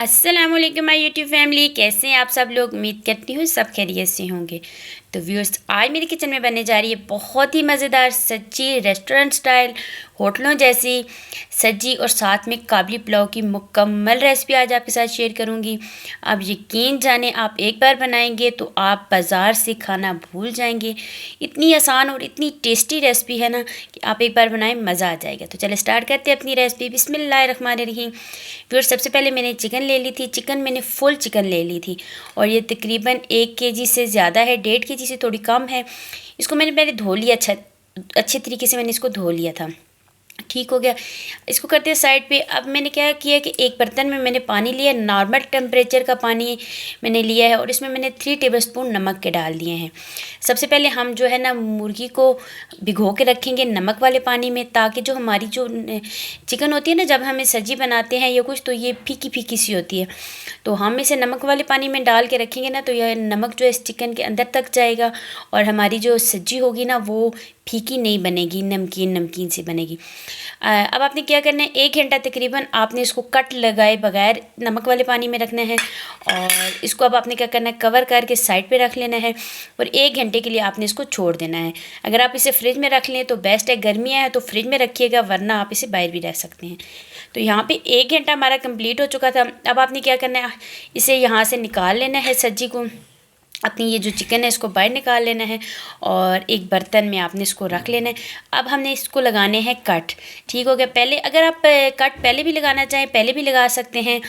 अस्सलामुअलैकुम my YouTube family, कैसे हैं आप सब लोग। उम्मीद करती हूँ सब खैरियत से होंगे। तो व्यूअर्स, आज मेरे किचन में बनने जा रही है बहुत ही मज़ेदार सच्ची रेस्टोरेंट स्टाइल होटलों जैसी सब्जी और साथ में काबली पुलाव की मुकम्मल रेसिपी आज आपके साथ शेयर करूँगी। आप यकीन जाने, आप एक बार बनाएंगे तो आप बाज़ार से खाना भूल जाएंगे। इतनी आसान और इतनी टेस्टी रेसिपी है ना कि आप एक बार बनाएं, मज़ा आ जाएगा। तो चले स्टार्ट करते हैं अपनी रेसिपी। बिस्मिल्लाहिर्रहमानिर्रहीम। फिर सबसे पहले मैंने चिकन ले ली थी। चिकन मैंने फुल चिकन ले ली थी और ये तकरीबन 1 kg से ज़्यादा है, 1.5 kg से थोड़ी कम है। इसको मैंने पहले धो लिया, अच्छे तरीके से मैंने इसको धो लिया था। ठीक हो गया। इसको करते हैं साइड पे। अब मैंने क्या किया कि एक बर्तन में मैंने पानी लिया, नॉर्मल टेम्परेचर का पानी मैंने लिया है और इसमें मैंने 3 टेबलस्पून नमक के डाल दिए हैं। सबसे पहले हम जो है ना मुर्गी को भिगो के रखेंगे नमक वाले पानी में, ताकि जो हमारी जो चिकन होती है ना, जब हम सब्जी बनाते हैं या कुछ, तो ये फीकी फीकी सी होती है। तो हम इसे नमक वाले पानी में डाल के रखेंगे ना, तो यह नमक जो है इस चिकन के अंदर तक जाएगा और हमारी जो सब्जी होगी ना वो फीकी नहीं बनेगी, नमकीन नमकीन सी बनेगी। अब आपने क्या करना है, 1 घंटा तकरीबन आपने इसको कट लगाए बगैर नमक वाले पानी में रखना है। और इसको अब आपने क्या करना है, कवर करके साइड पे रख लेना है और 1 घंटे के लिए आपने इसको छोड़ देना है। अगर आप इसे फ्रिज में रख लें तो बेस्ट है, गर्मियाँ हैं तो फ्रिज में रखिएगा, वरना आप इसे बाहर भी रख सकते हैं। तो यहाँ पे 1 घंटा हमारा कंप्लीट हो चुका था। अब आपने क्या करना है, इसे यहाँ से निकाल लेना है सब्जी को। अपनी ये जो चिकन है इसको बाहर निकाल लेना है और एक बर्तन में आपने इसको रख लेना है। अब हमने इसको लगाने हैं कट। ठीक हो गया। पहले अगर आप कट पहले भी लगाना चाहें पहले भी लगा सकते हैं।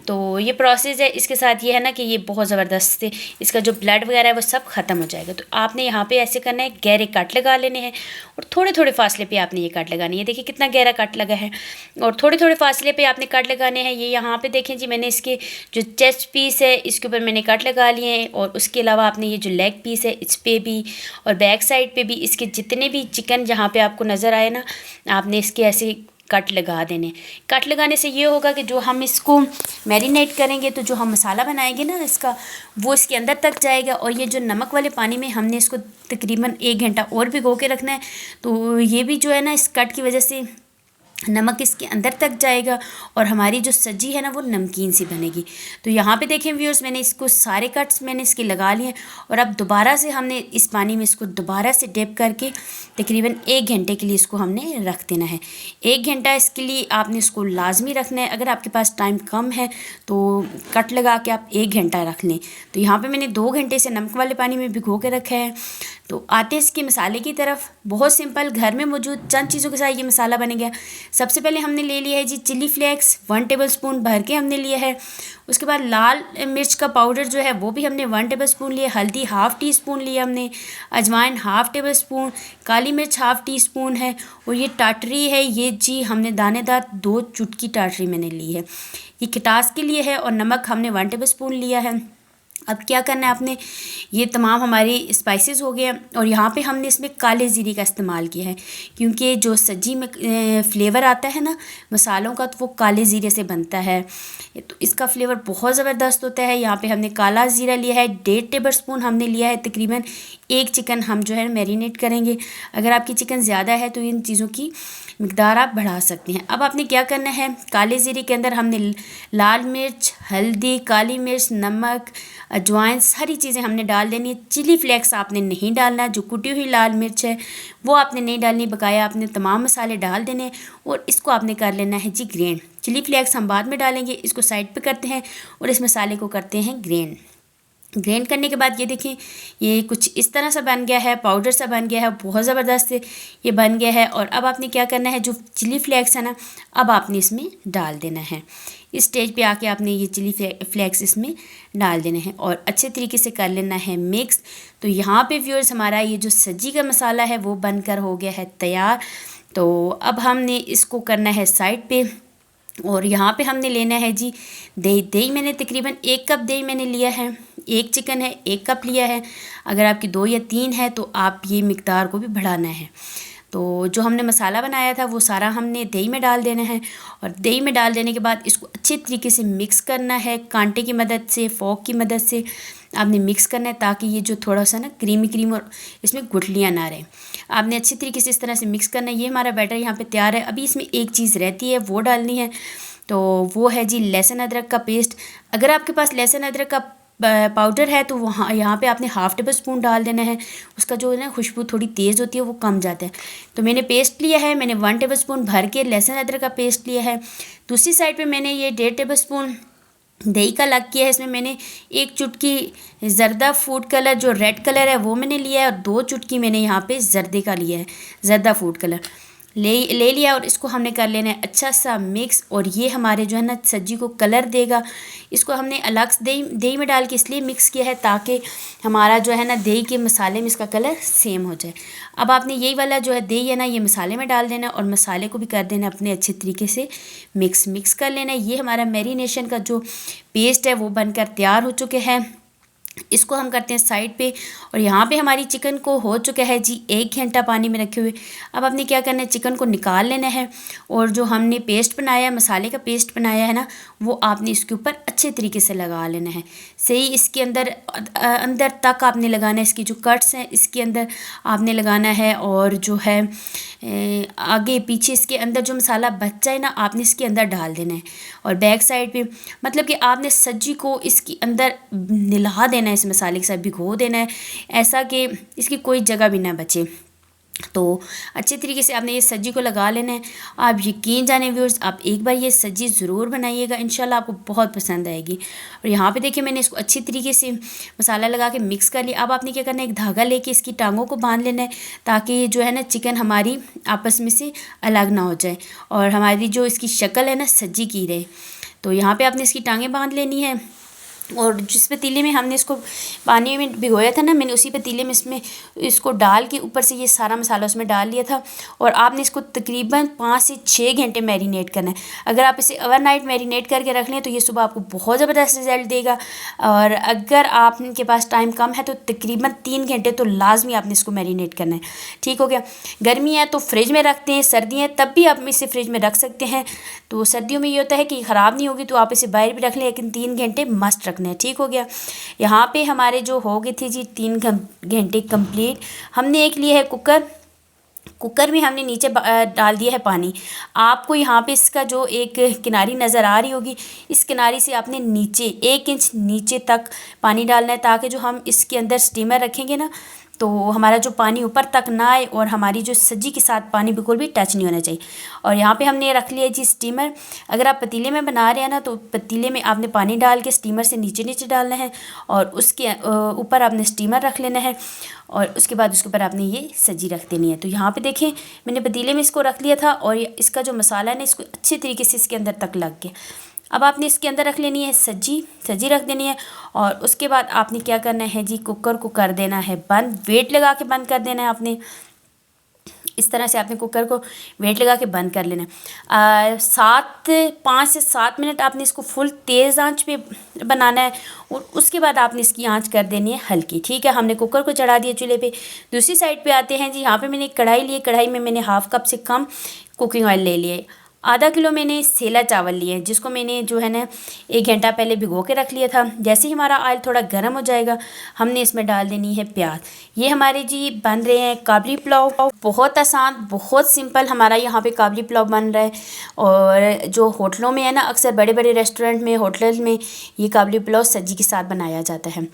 तो ये प्रोसेस है। इसके साथ ये है ना कि ये बहुत ज़बरदस्त है, इसका जो ब्लड वगैरह है वो सब ख़त्म हो जाएगा। तो आपने यहाँ पे ऐसे करना है, गहरे कट लगा लेने हैं और थोड़े थोड़े फासले पे आपने ये कट लगानी है। देखिए कितना गहरा कट लगा है और थोड़े थोड़े फासले पे आपने कट लगाने हैं। ये यहाँ पे देखें जी, मैंने इसके जो चेस्ट पीस है इसके ऊपर मैंने कट लगा लिए हैं और उसके अलावा आपने ये जो लेग पीस है इस पे भी और बैक साइड पे भी, इसके जितने भी चिकन जहाँ पे आपको नज़र आए ना, आपने इसके ऐसे कट लगा देने। कट लगाने से ये होगा कि जो हम इसको मैरिनेट करेंगे तो जो हम मसाला बनाएंगे ना इसका, वो इसके अंदर तक जाएगा। और ये जो नमक वाले पानी में हमने इसको तकरीबन 1 घंटा और भिगो के रखना है, तो ये भी जो है ना इस कट की वजह से नमक इसके अंदर तक जाएगा और हमारी जो सब्जी है ना वो नमकीन सी बनेगी। तो यहाँ पे देखें व्यूअर्स, मैंने इसको सारे कट्स मैंने इसके लगा लिए और अब दोबारा से हमने इस पानी में इसको दोबारा से डिप करके तकरीबन 1 घंटे के लिए इसको हमने रख देना है। 1 घंटा इसके लिए आपने इसको लाजमी रखना है। अगर आपके पास टाइम कम है तो कट लगा के आप 1 घंटा रख लें। तो यहाँ पर मैंने 2 घंटे से नमक वाले पानी में भिगो के रखा है। तो आते इसके मसाले की तरफ। बहुत सिंपल, घर में मौजूद चंद चीज़ों के साथ ये मसाला बनेगा। सबसे पहले हमने ले लिया है जी चिली फ्लेक्स, 1 टेबलस्पून भर के हमने लिया है। उसके बाद लाल मिर्च का पाउडर जो है वो भी हमने 1 टेबलस्पून लिया। हल्दी ½ टीस्पून लिया हमने। अजवाइन ½ टेबलस्पून। काली मिर्च ½ टीस्पून है। और ये टाटरी है, ये जी हमने दानेदार 2 चुटकी टाटरी मैंने ली है, ये खटास के लिए है। और नमक हमने 1 टेबलस्पून लिया है। अब क्या करना है आपने, ये तमाम हमारी स्पाइसेस हो गए हैं और यहाँ पे हमने इसमें काले ज़ीरे का इस्तेमाल किया है, क्योंकि जो सब्जी में फ्लेवर आता है ना मसालों का, तो वो काले ज़ीरे से बनता है। तो इसका फ्लेवर बहुत ज़बरदस्त होता है। यहाँ पे हमने काला ज़ीरा लिया है, 1.5 टेबलस्पून हमने लिया है। तकरीबन 1 चिकन हम जो है मैरिनेट करेंगे। अगर आपकी चिकन ज़्यादा है तो इन चीज़ों की मिकदार आप बढ़ा सकते हैं। अब आपने क्या करना है, काले ज़ीरे के अंदर हमने लाल मिर्च, हल्दी, काली मिर्च, नमक, अजवाइन सारी चीज़ें हमने डाल देनी है। चिली फ्लेक्स आपने नहीं डालना, जो कुटी हुई लाल मिर्च है वो आपने नहीं डालनी, बकाया आपने तमाम मसाले डाल देने और इसको आपने कर लेना है जी ग्रेन। चिली फ्लेक्स हम बाद में डालेंगे। इसको साइड पे करते हैं और इस मसाले को करते हैं ग्रेन। ग्राइंड करने के बाद ये देखें, ये कुछ इस तरह सा बन गया है, पाउडर सा बन गया है, बहुत ज़बरदस्त ये बन गया है। और अब आपने क्या करना है, जो चिली फ्लेक्स है ना, अब आपने इसमें डाल देना है। इस स्टेज पे आके आपने ये चिली फ्लेक्स इसमें डाल देने हैं और अच्छे तरीके से कर लेना है मिक्स। तो यहाँ पे व्यूअर्स हमारा ये जो सब्जी का मसाला है वो बनकर हो गया है तैयार। तो अब हमने इसको करना है साइड पे और यहाँ पे हमने लेना है जी दही। दही मैंने तकरीबन 1 कप दही मैंने लिया है। 1 चिकन है, 1 कप लिया है। अगर आपकी 2 या 3 है तो आप ये मिकदार को भी बढ़ाना है। तो जो हमने मसाला बनाया था वो सारा हमने दही में डाल देना है और दही में डाल देने के बाद इसको अच्छे तरीके से मिक्स करना है। कांटे की मदद से, फोक की मदद से आपने मिक्स करना है, ताकि ये जो थोड़ा सा ना क्रीमी क्रीम और इसमें गुठलियाँ ना रहें। आपने अच्छी तरीके से इस तरह से मिक्स करना है। ये हमारा बैटर यहाँ पे तैयार है। अभी इसमें एक चीज़ रहती है वो डालनी है। तो वो है जी लहसुन अदरक का पेस्ट। अगर आपके पास लहसुन अदरक का पाउडर है तो वहाँ यहाँ पे आपने हाफ़ टेबल स्पून डाल देना है। उसका जो है ना खुशबू थोड़ी तेज़ होती है, वो कम जाता है। तो मैंने पेस्ट लिया है, मैंने 1 टेबल स्पून भर के लहसुन अदरक का पेस्ट लिया है। दूसरी साइड पे मैंने ये 1.5 टेबल स्पून दही का अलग किया है। इसमें मैंने 1 चुटकी ज़र्दा फूड कलर जो रेड कलर है वो मैंने लिया है, और 2 चुटकी मैंने यहाँ पे ज़र्दे का लिया है, ज़र्दा फूड कलर ले लिया। और इसको हमने कर लेना है अच्छा सा मिक्स, और ये हमारे जो है ना सब्जी को कलर देगा। इसको हमने अलग से दही में डाल के इसलिए मिक्स किया है ताकि हमारा जो है ना दही के मसाले में इसका कलर सेम हो जाए। अब आपने यही वाला जो है दही है ना ये मसाले में डाल देना, और मसाले को भी कर देना अपने अच्छे तरीके से मिक्स कर लेना है। ये हमारा मैरिनेशन का जो पेस्ट है वो बनकर तैयार हो चुके हैं। इसको हम करते हैं साइड पे। और यहाँ पे हमारी चिकन को हो चुका है जी 1 घंटा पानी में रखे हुए। अब आपने क्या करना है, चिकन को निकाल लेना है, और जो हमने पेस्ट बनाया है, मसाले का पेस्ट बनाया है ना, वो आपने इसके ऊपर अच्छे तरीके से लगा लेना है। सही इसके अंदर अंदर तक आपने लगाना है। इसकी जो कट्स हैं इसके अंदर आपने लगाना है, और जो है आगे पीछे इसके अंदर जो मसाला बच जाए ना आपने इसके अंदर डाल देना है। और बैक साइड पे मतलब कि आपने सब्जी को इसके अंदर मिला देना है, इस मसाले के साथ भिगो देना है, ऐसा कि इसकी कोई जगह भी ना बचे। तो अच्छे तरीके से आपने ये सब्जी को लगा लेना है। आप यकीन जाने व्यूअर्स, आप एक बार ये सब्जी ज़रूर बनाइएगा, इंशाल्लाह आपको बहुत पसंद आएगी। और यहाँ पे देखिए मैंने इसको अच्छी तरीके से मसाला लगा के मिक्स कर लिया। अब आपने क्या करना है, एक धागा लेके इसकी टांगों को बांध लेना है, ताकि जो है ना चिकन हमारी आपस में से अलग ना हो जाए, और हमारी जो इसकी शक्ल है ना सब्जी की रहे। तो यहाँ पर आपने इसकी टांगें बांध लेनी है, और जिस पतीले में हमने इसको पानी में भिगोया था ना, मैंने उसी पतीले में इसको डाल के ऊपर से ये सारा मसाला उसमें डाल लिया था। और आपने इसको तकरीबन 5 से 6 घंटे मैरिनेट करना है। अगर आप इसे ओवरनाइट मैरिनेट करके रख लें तो ये सुबह आपको बहुत ज़बरदस्त रिजल्ट देगा। और अगर आपके पास टाइम कम है तो तकरीबन 3 घंटे तो लाजमी आपने इसको मैरिनेट करना है। ठीक हो गया। गर्मी है तो फ्रिज में रखते हैं, सर्दी है तब भी आप इसे फ्रिज में रख सकते हैं। तो सर्दियों में ये होता है कि ख़राब नहीं होगी, तो आप इसे बाहर भी रख लें, लेकिन 3 घंटे मस्ट रखना है। ठीक हो गया। यहाँ पे हमारे जो हो गए थे जी 3 घंटे कंप्लीट। हमने एक लिया है कुकर में हमने नीचे डाल दिया है पानी। आपको यहाँ पे इसका जो एक किनारी नज़र आ रही होगी, इस किनारी से आपने नीचे 1 इंच नीचे तक पानी डालना है, ताकि जो हम इसके अंदर स्टीमर रखेंगे ना तो हमारा जो पानी ऊपर तक ना आए, और हमारी जो सब्जी के साथ पानी बिल्कुल भी टच नहीं होना चाहिए। और यहाँ पे हमने रख लिया जी स्टीमर। अगर आप पतीले में बना रहे हैं ना तो पतीले में आपने पानी डाल के स्टीमर से नीचे नीचे डालना है, और उसके ऊपर आपने स्टीमर रख लेना है, और उसके बाद उसके ऊपर आपने ये सब्जी रख देनी है। तो यहाँ पे देखें मैंने पतीले में इसको रख लिया था, और इसका जो मसाला है ना इसको अच्छे तरीके से इसके अंदर तक लग गया। अब आपने इसके अंदर रख लेनी है सब्जी रख देनी है, और उसके बाद आपने क्या करना है जी, कुकर को कर देना है बंद। वेट लगा के बंद कर देना है आपने। इस तरह से आपने कुकर को वेट लगा के बंद कर लेना है। 5 से 7 मिनट आपने इसको फुल तेज़ आंच पे बनाना है, और उसके बाद आपने इसकी आंच कर देनी है हल्की। ठीक है, हमने कुकर को चढ़ा दिया चूल्हे पे। दूसरी साइड पे आते हैं जी। यहाँ पे मैंने एक कढ़ाई ली है, कढ़ाई में मैंने 1/2 कप से कम कुकिंग ऑयल ले लिया है। आधा किलो मैंने सेला चावल लिए हैं, जिसको मैंने जो है ना 1 घंटा पहले भिगो के रख लिया था। जैसे ही हमारा ऑयल थोड़ा गर्म हो जाएगा हमने इसमें डाल देनी है प्याज। ये हमारे जी बन रहे हैं काबली पुलाव। बहुत आसान, बहुत सिंपल हमारा यहाँ पे काबली पुलाव बन रहा है। और जो होटलों में है ना, अक्सर बड़े बड़े रेस्टोरेंट में, होटल में ये काबली पुलाव सब्जी के साथ बनाया जाता है।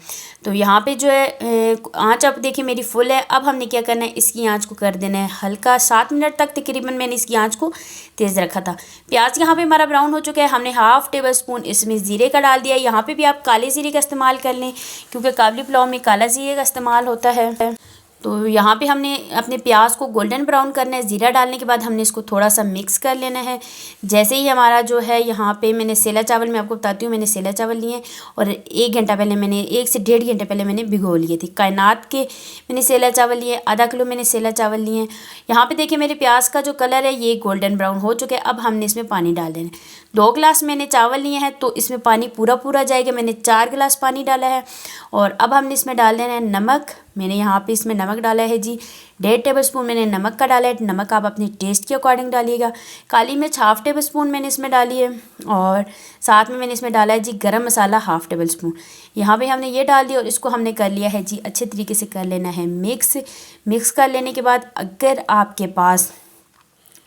तो यहाँ पे जो है आँच अब देखिए मेरी फुल है। अब हमने क्या करना है, इसकी आँच को कर देना है हल्का। 7 मिनट तक तकरीबन मैंने इसकी आँच को तेज़ रखा था। प्याज यहाँ पे हमारा ब्राउन हो चुका है। हमने 1/2 टेबल स्पून इसमें ज़ीरे का डाल दिया। यहाँ पे भी आप काले ज़ीरे का इस्तेमाल कर लें, क्योंकि काबली पुलाव में काला ज़ीरे का इस्तेमाल होता है। तो यहाँ पे हमने अपने प्याज को गोल्डन ब्राउन करना है। ज़ीरा डालने के बाद हमने इसको थोड़ा सा मिक्स कर लेना है। जैसे ही हमारा जो है यहाँ पे मैंने सेला चावल, मैं आपको बताती हूँ, मैंने सेला चावल लिए हैं, और 1 घंटा पहले मैंने 1 से 1.5 घंटे पहले मैंने भिगो लिए थे। कायनात के मैंने सेला चावल लिए, आधा किलो मैंने सेला चावल लिए हैं। यहाँ पर देखिए मेरे प्याज का जो कलर है ये गोल्डन ब्राउन हो चुका है। अब हमने इसमें पानी डाल देना है। 2 गिलास मैंने चावल लिए हैं, तो इसमें पानी पूरा जाएगा। मैंने 4 गिलास पानी डाला है। और अब हमने इसमें डाल देना है नमक। मैंने यहाँ पे इसमें नमक डाला है जी 1.5 टेबल स्पून मैंने नमक का डाला है। नमक आप अपने टेस्ट के अकॉर्डिंग डालिएगा। काली मिर्च 1/2 टेबल स्पून मैंने इसमें डाली है, और साथ में मैंने इसमें डाला है जी गरम मसाला 1/2 टेबल स्पून। यहाँ पे हमने ये डाल दिया, और इसको हमने कर लिया है जी अच्छे तरीके से कर लेना है मिक्स कर लेने के बाद, अगर आपके पास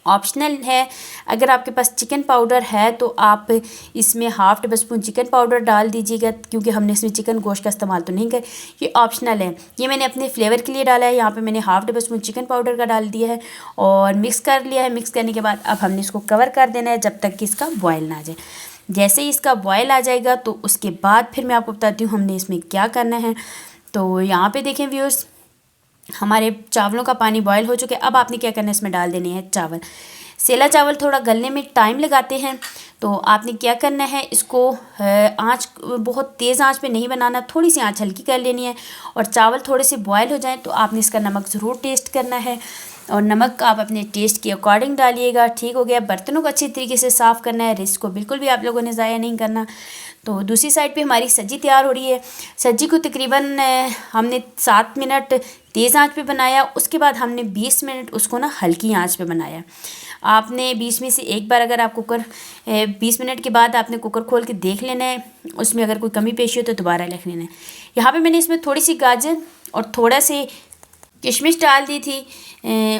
ऑप्शनल है। अगर आपके पास चिकन पाउडर है तो आप इसमें half table spoon chicken powder डाल दीजिएगा, क्योंकि हमने इसमें चिकन गोश्त का इस्तेमाल तो नहीं कर, ये ऑप्शनल है। ये मैंने अपने फ्लेवर के लिए डाला है। यहाँ पे मैंने half table spoon chicken powder का डाल दिया है और मिक्स कर लिया है। मिक्स करने के बाद अब हमने इसको कवर कर देना है जब तक कि इसका बॉयल ना आ जाए। जैसे ही इसका बॉयल आ जाएगा तो उसके बाद फिर मैं आपको बताती हूँ हमने इसमें क्या करना है। तो यहाँ पे देखें व्यूअर्स, हमारे चावलों का पानी बॉयल हो चुका है। अब आपने क्या करना है, इसमें डाल देने हैं चावल। सेला चावल थोड़ा गलने में टाइम लगाते हैं, तो आपने क्या करना है, इसको आँच बहुत तेज़ आँच पे नहीं बनाना, थोड़ी सी आँच हल्की कर लेनी है। और चावल थोड़े से बॉयल हो जाएं तो आपने इसका नमक ज़रूर टेस्ट करना है, और नमक आप अपने टेस्ट के अकॉर्डिंग डालिएगा। ठीक हो गया। बर्तनों को अच्छी तरीके से साफ़ करना है, रिस्क को बिल्कुल भी आप लोगों ने ज़ाया नहीं करना। तो दूसरी साइड पे हमारी सब्ज़ी तैयार हो रही है। सब्ज़ी को तकरीबन हमने 7 मिनट तेज़ आंच पे बनाया, उसके बाद हमने 20 मिनट उसको ना हल्की आंच पे बनाया। आपने 20 में से एक बार अगर आप कुकर 20 मिनट के बाद आपने कुकर खोल के देख लेना है, उसमें अगर कोई कमी पेशी हो तो दोबारा लिख लेना है। यहाँ पे मैंने इसमें थोड़ी सी गाजर और थोड़ा से किशमिश डाल दी थी।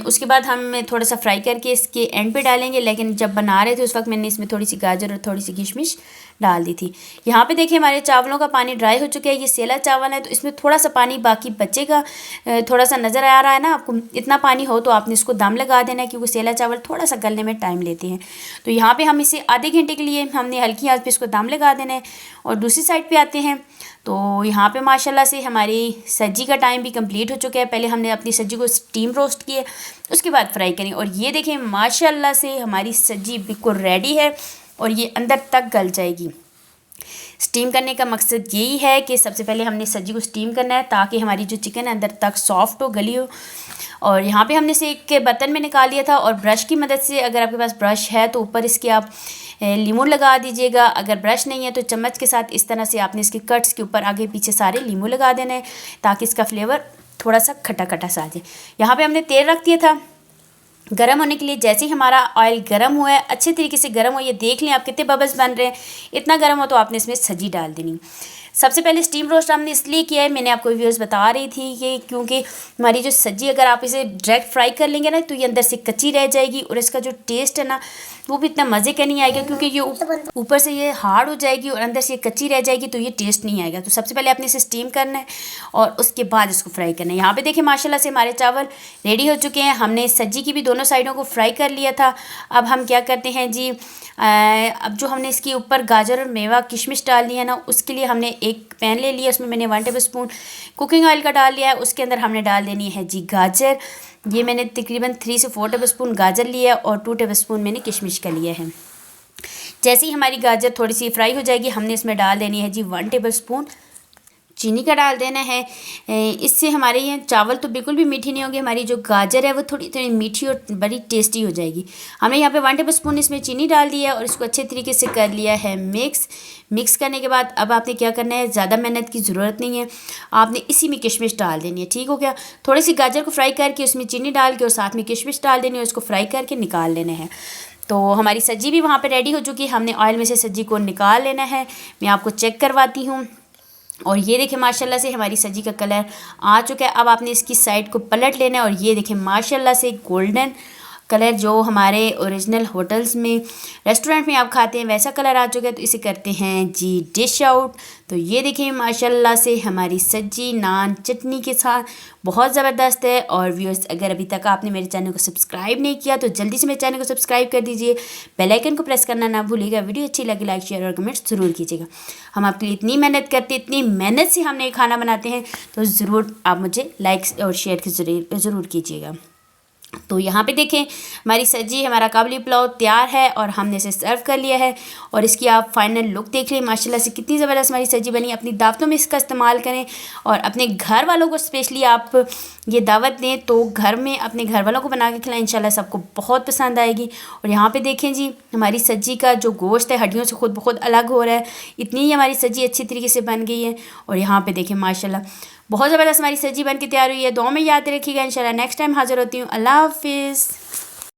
उसके बाद हम थोड़ा सा फ्राई करके इसके एंड पे डालेंगे, लेकिन जब बना रहे थे उस वक्त मैंने इसमें थोड़ी सी गाजर और थोड़ी सी किशमिश डाल दी थी। यहाँ पे देखिए हमारे चावलों का पानी ड्राई हो चुका है। ये सेला चावल है तो इसमें थोड़ा सा पानी बाकी बचेगा, थोड़ा सा नज़र आ रहा है ना आपको। इतना पानी हो तो आपने इसको दम लगा देना है, क्योंकि सेला चावल थोड़ा सा गलने में टाइम लेते हैं। तो यहाँ पर हम इसे आधे घंटे के लिए हमने हल्की आँच पर इसको दम लगा देना है। और दूसरी साइड पर आते हैं, तो यहाँ पे माशाल्लाह से हमारी सब्जी का टाइम भी कंप्लीट हो चुका है। पहले हमने अपनी सब्जी को स्टीम रोस्ट किए, उसके बाद फ्राई करें। और ये देखें माशाल्लाह से हमारी सब्जी बिल्कुल रेडी है और ये अंदर तक गल जाएगी। स्टीम करने का मकसद यही है कि सबसे पहले हमने सब्जी को स्टीम करना है ताकि हमारी जो चिकन है अंदर तक सॉफ्ट हो, गली हो। और यहाँ पे हमने इसे एक बर्तन में निकाल लिया था, और ब्रश की मदद से, अगर आपके पास ब्रश है तो ऊपर इसके आप लीमू लगा दीजिएगा। अगर ब्रश नहीं है तो चम्मच के साथ इस तरह से आपने इसके कट्स के ऊपर आगे पीछे सारे लीमू लगा देना है, ताकि इसका फ्लेवर थोड़ा सा खट्टा खट्टा सा आ जाए। यहाँ पे हमने तेल रख दिया था गरम होने के लिए। जैसे ही हमारा ऑयल गरम हुआ है, अच्छे तरीके से गरम हो, ये देख लें आप कितने बबल्स बन रहे हैं। इतना गरम हो तो आपने इसमें सब्जी डाल देनी। सबसे पहले स्टीम रोस्ट हमने इसलिए किया है, मैंने आपको व्यूअर्स बता रही थी कि क्योंकि हमारी जो सब्जी अगर आप इसे डायरेक्ट फ्राई कर लेंगे ना तो ये अंदर से कच्ची रह जाएगी, और इसका जो टेस्ट है ना वो भी इतना मज़े का नहीं आएगा, क्योंकि ये ऊपर से ये हार्ड हो जाएगी और अंदर से ये कच्ची रह जाएगी, तो ये टेस्ट नहीं आएगा। तो सबसे पहले आपने इसे स्टीम करना है और उसके बाद इसको फ्राई करना है। यहाँ पे देखिए माशाल्लाह से हमारे चावल रेडी हो चुके हैं। हमने सब्जी की भी दोनों साइडों को फ्राई कर लिया था। अब हम क्या करते हैं जी, अब जो हमने इसके ऊपर गाजर और मेवा किशमिश डाल दी है ना, उसके लिए हमने एक पैन ले लिया, उसमें मैंने 1 टेबल स्पून कुकिंग ऑयल का डाल लिया है। उसके अंदर हमने डाल देनी है जी गाजर। ये मैंने तकरीबन 3 से 4 टेबल स्पून गाजर लिया है और 2 टेबल स्पून मैंने किशमिश का लिया है। जैसे ही हमारी गाजर थोड़ी सी फ्राई हो जाएगी, हमने इसमें डाल देनी है जी 1 टेबल स्पून चीनी का डाल देना है। इससे हमारे ये चावल तो बिल्कुल भी मीठी नहीं होंगे, हमारी जो गाजर है वो थोड़ी थोड़ी मीठी और बड़ी टेस्टी हो जाएगी। हमने यहाँ पे 1 टेबल स्पून इसमें चीनी डाल दिया है और इसको अच्छे तरीके से कर लिया है मिक्स करने के बाद अब आपने क्या करना है, ज़्यादा मेहनत की ज़रूरत नहीं है, आपने इसी में किशमिश डाल देनी है। ठीक हो गया। थोड़ी सी गाजर को फ्राई करके उसमें चीनी डाल के और साथ में किशमिश डाल देनी है, उसको फ्राई करके निकाल लेना है। तो हमारी सब्जी भी वहाँ पे रेडी हो चुकी है। हमने ऑयल में से सब्जी को निकाल लेना है। मैं आपको चेक करवाती हूँ। और ये देखें माशाल्लाह से हमारी सब्जी का कलर आ चुका है। अब आपने इसकी साइड को पलट लेना है और ये देखें माशाल्लाह से गोल्डन कलर जो हमारे ओरिजिनल होटल्स में, रेस्टोरेंट में आप खाते हैं वैसा कलर आ चुका है। तो इसे करते हैं जी डिश आउट। तो ये देखें माशाल्लाह से हमारी सब्जी नान चटनी के साथ बहुत ज़बरदस्त है। और व्यूअर्स, अगर अभी तक आपने मेरे चैनल को सब्सक्राइब नहीं किया तो जल्दी से मेरे चैनल को सब्सक्राइब कर दीजिए, बेल आइकन को प्रेस करना ना भूलिएगा। वीडियो अच्छी लगे लाइक शेयर और कमेंट्स ज़रूर कीजिएगा। हम आपके लिए इतनी मेहनत करते हैं, इतनी मेहनत से हमने ये खाना बनाते हैं, तो ज़रूर आप मुझे लाइक और शेयर ज़रूर कीजिएगा। तो यहाँ पे देखें हमारी सब्जी, हमारा काबुली पुलाव तैयार है और हमने इसे सर्व कर लिया है। और इसकी आप फाइनल लुक देख लें, माशाल्लाह से कितनी ज़बरदस्त हमारी सब्जी बनी। अपनी दावतों में इसका इस्तेमाल करें और अपने घर वालों को स्पेशली आप ये दावत दें तो घर में अपने घर वालों को बना के खिलाएं, इंशाल्लाह सबको बहुत पसंद आएगी। और यहाँ पे देखें जी हमारी सब्जी का जो गोश्त है हड्डियों से खुद ब खुद अलग हो रहा है, इतनी ही हमारी सब्जी अच्छी तरीके से बन गई है। और यहाँ पे देखें माशाल्लाह बहुत ज़बरदस्त हमारी सब्जी बन के तैयार हुई है। दुआ में याद रखिएगा। इंशाल्लाह नेक्स्ट टाइम हाज़िर होती हूँ। अल्लाह हाफिज़।